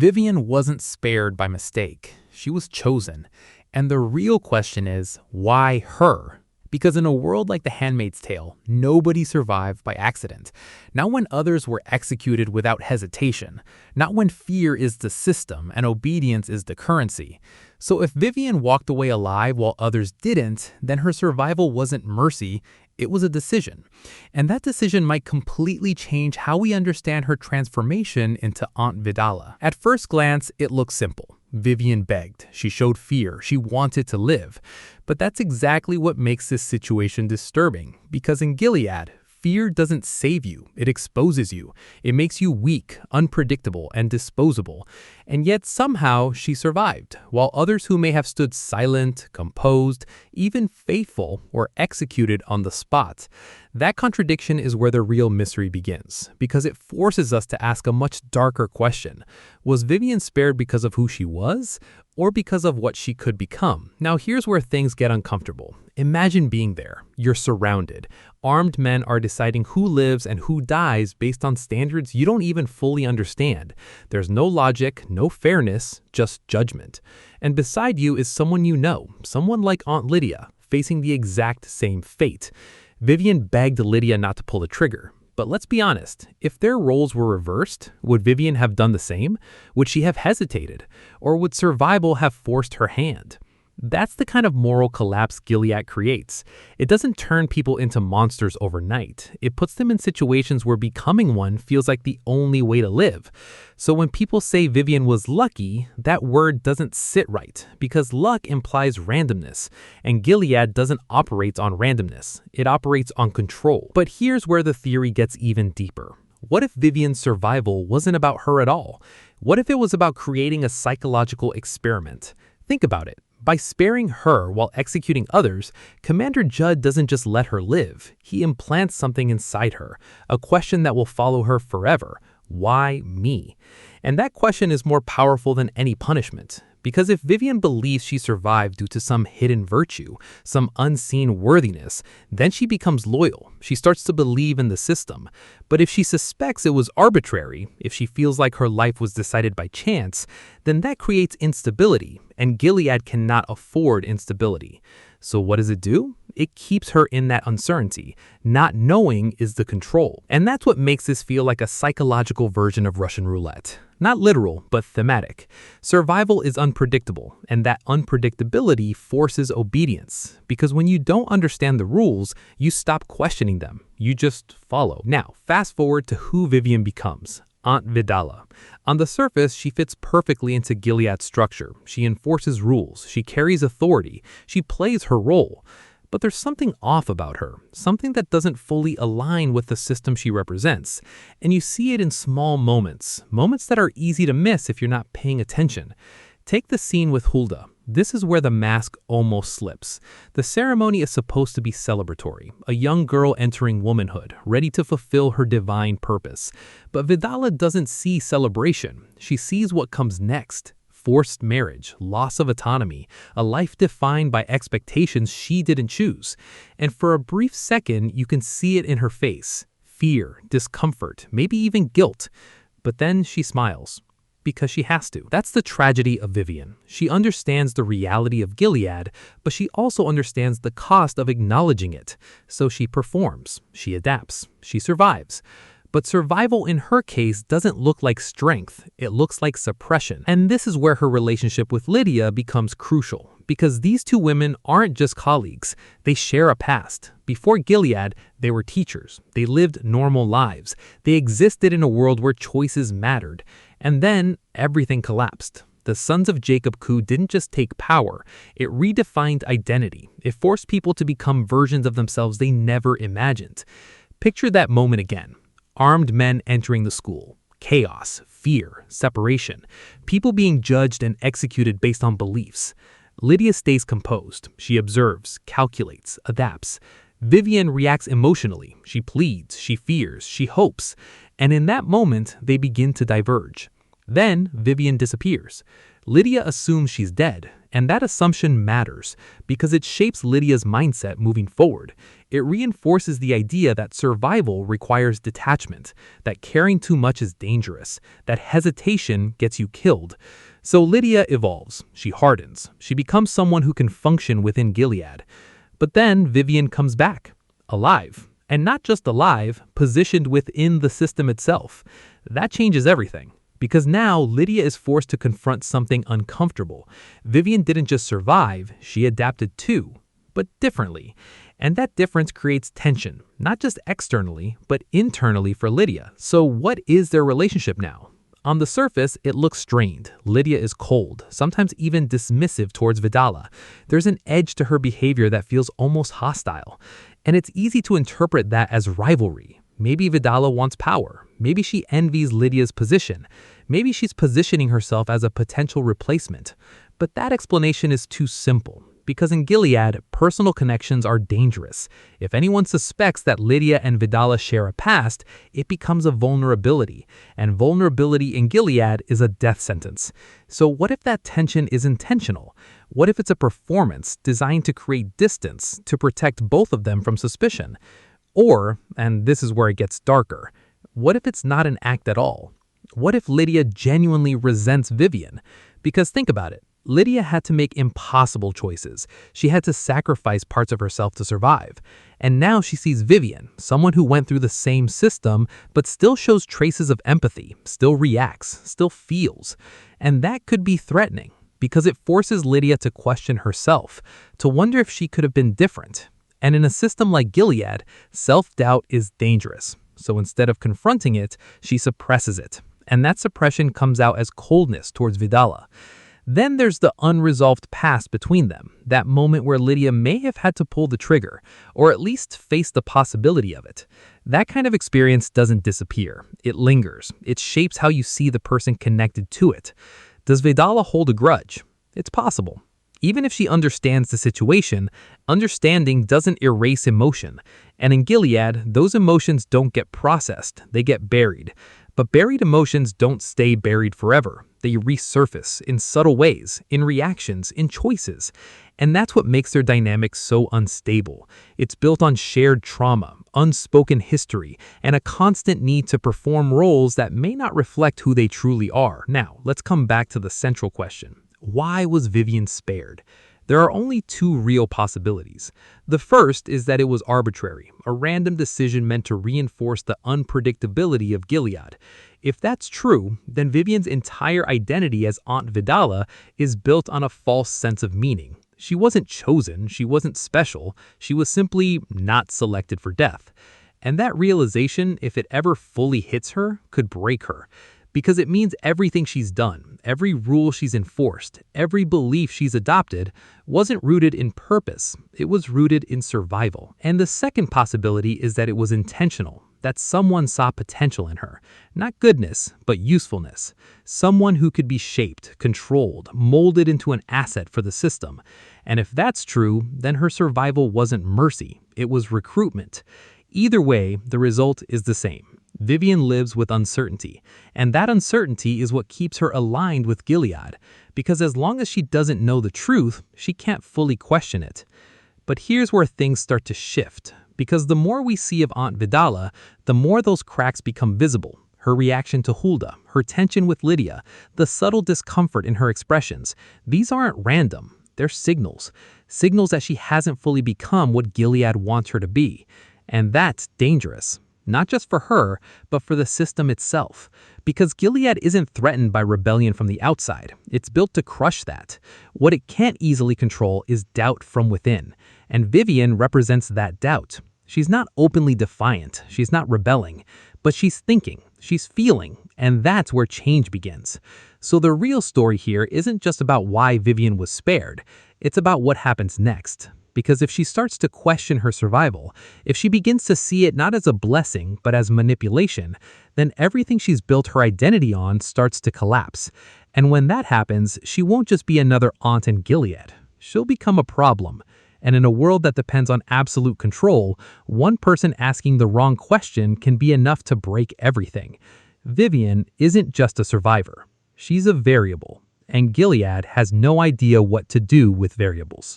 Vivian wasn't spared by mistake. She was chosen. And the real question is, why her? Because in a world like The Handmaid's Tale, nobody survived by accident. Not when others were executed without hesitation. Not when fear is the system and obedience is the currency. So if Vivian walked away alive while others didn't, then her survival wasn't mercy, it was a decision. And that decision might completely change how we understand her transformation into Aunt Vidala. At first glance, it looks simple. Vivian begged, she showed fear, she wanted to live. But that's exactly what makes this situation disturbing, because in Gilead, fear doesn't save you, it exposes you. It makes you weak, unpredictable, and disposable. And yet somehow she survived, while others who may have stood silent, composed, even faithful, were executed on the spot. That contradiction is where the real mystery begins, because it forces us to ask a much darker question. Was Vivian spared because of who she was, or because of what she could become? Now here's where things get uncomfortable. Imagine being there. You're surrounded. Armed men are deciding who lives and who dies based on standards you don't even fully understand. There's no logic, no fairness, just judgment. And beside you is someone you know, someone like Aunt Lydia, facing the exact same fate. Vivian begged Lydia not to pull the trigger. But let's be honest, if their roles were reversed, would Vivian have done the same? Would she have hesitated? Or would survival have forced her hand? That's the kind of moral collapse Gilead creates. It doesn't turn people into monsters overnight. It puts them in situations where becoming one feels like the only way to live. So when people say Vivian was lucky, that word doesn't sit right, because luck implies randomness, and Gilead doesn't operate on randomness. It operates on control. But here's where the theory gets even deeper. What if Vivian's survival wasn't about her at all? What if it was about creating a psychological experiment? Think about it. By sparing her while executing others, Commander Judd doesn't just let her live. He implants something inside her, a question that will follow her forever. Why me? And that question is more powerful than any punishment. Because if Vivian believes she survived due to some hidden virtue, some unseen worthiness, then she becomes loyal. She starts to believe in the system. But if she suspects it was arbitrary, if she feels like her life was decided by chance, then that creates instability, and Gilead cannot afford instability. So what does it do? It keeps her in that uncertainty. Not knowing is the control. And that's what makes this feel like a psychological version of Russian roulette. Not literal, but thematic. Survival is unpredictable, and that unpredictability forces obedience. Because when you don't understand the rules, you stop questioning them. You just follow. Now, fast forward to who Vivian becomes. Aunt Vidala. On the surface, she fits perfectly into Gilead's structure. She enforces rules. She carries authority. She plays her role. But there's something off about her, something that doesn't fully align with the system she represents. And you see it in small moments, moments that are easy to miss if you're not paying attention. Take the scene with Hulda. This is where the mask almost slips. The ceremony is supposed to be celebratory, a young girl entering womanhood, ready to fulfill her divine purpose. But Vidala doesn't see celebration. She sees what comes next. Forced marriage, loss of autonomy, a life defined by expectations she didn't choose. And for a brief second, you can see it in her face. Fear, discomfort, maybe even guilt. But then she smiles. Because she has to. That's the tragedy of Vivian. She understands the reality of Gilead, but she also understands the cost of acknowledging it. So she performs, she adapts, she survives. But survival in her case doesn't look like strength, it looks like suppression. And this is where her relationship with Lydia becomes crucial, because these two women aren't just colleagues, they share a past. Before Gilead, they were teachers, they lived normal lives, they existed in a world where choices mattered. And then everything collapsed. The Sons of Jacob coup didn't just take power, it redefined identity. It forced people to become versions of themselves they never imagined. Picture that moment again. Armed men entering the school. Chaos, fear, separation. People being judged and executed based on beliefs. Lydia stays composed. She observes, calculates, adapts. Vivian reacts emotionally. She pleads, she fears, she hopes. And in that moment, they begin to diverge. Then Vivian disappears. Lydia assumes she's dead, and that assumption matters because it shapes Lydia's mindset moving forward. It reinforces the idea that survival requires detachment, that caring too much is dangerous, that hesitation gets you killed. So Lydia evolves, she hardens, she becomes someone who can function within Gilead. But then Vivian comes back, alive. And not just alive, positioned within the system itself. That changes everything. Because now Lydia is forced to confront something uncomfortable. Vivian didn't just survive, she adapted too, but differently. And that difference creates tension, not just externally, but internally for Lydia. So what is their relationship now? On the surface, it looks strained. Lydia is cold, sometimes even dismissive towards Vidala. There's an edge to her behavior that feels almost hostile. And it's easy to interpret that as rivalry. Maybe Vidala wants power. Maybe she envies Lydia's position. Maybe she's positioning herself as a potential replacement. But that explanation is too simple. Because in Gilead, personal connections are dangerous. If anyone suspects that Lydia and Vidala share a past, it becomes a vulnerability. And vulnerability in Gilead is a death sentence. So what if that tension is intentional? What if it's a performance designed to create distance, to protect both of them from suspicion? Or, and this is where it gets darker, what if it's not an act at all? What if Lydia genuinely resents Vivian? Because think about it. Lydia had to make impossible choices. She had to sacrifice parts of herself to survive. And now she sees Vivian, someone who went through the same system, but still shows traces of empathy, still reacts, still feels. And that could be threatening, because it forces Lydia to question herself, to wonder if she could have been different. And in a system like Gilead, self-doubt is dangerous. So instead of confronting it, she suppresses it. And that suppression comes out as coldness towards Vidala. Then there's the unresolved past between them, that moment where Lydia may have had to pull the trigger, or at least face the possibility of it. That kind of experience doesn't disappear. It lingers. It shapes how you see the person connected to it. Does Vidala hold a grudge? It's possible. Even if she understands the situation, understanding doesn't erase emotion. And in Gilead, those emotions don't get processed, they get buried. But buried emotions don't stay buried forever. They resurface in subtle ways, in reactions, in choices. And that's what makes their dynamic so unstable. It's built on shared trauma, unspoken history, and a constant need to perform roles that may not reflect who they truly are. Now, let's come back to the central question. Why was Vivian spared? There are only two real possibilities. The first is that it was arbitrary, a random decision meant to reinforce the unpredictability of Gilead. If that's true, then Vivian's entire identity as Aunt Vidala is built on a false sense of meaning. She wasn't chosen, she wasn't special, she was simply not selected for death. And that realization, if it ever fully hits her, could break her. Because it means everything she's done, every rule she's enforced, every belief she's adopted wasn't rooted in purpose, it was rooted in survival. And the second possibility is that it was intentional, that someone saw potential in her. Not goodness, but usefulness. Someone who could be shaped, controlled, molded into an asset for the system. And if that's true, then her survival wasn't mercy, it was recruitment. Either way, the result is the same. Vivian lives with uncertainty, and that uncertainty is what keeps her aligned with Gilead, because as long as she doesn't know the truth, she can't fully question it. But here's where things start to shift, because the more we see of Aunt Vidala, the more those cracks become visible. Her reaction to Hulda, her tension with Lydia, the subtle discomfort in her expressions, these aren't random, they're signals. Signals that she hasn't fully become what Gilead wants her to be. And that's dangerous. Not just for her, but for the system itself. Because Gilead isn't threatened by rebellion from the outside. It's built to crush that. What it can't easily control is doubt from within. And Vivian represents that doubt. She's not openly defiant, she's not rebelling, but she's thinking, she's feeling, and that's where change begins. So the real story here isn't just about why Vivian was spared, it's about what happens next. Because if she starts to question her survival, if she begins to see it not as a blessing, but as manipulation, then everything she's built her identity on starts to collapse. And when that happens, she won't just be another aunt in Gilead. She'll become a problem. And in a world that depends on absolute control, one person asking the wrong question can be enough to break everything. Vivian isn't just a survivor. She's a variable, and Gilead has no idea what to do with variables.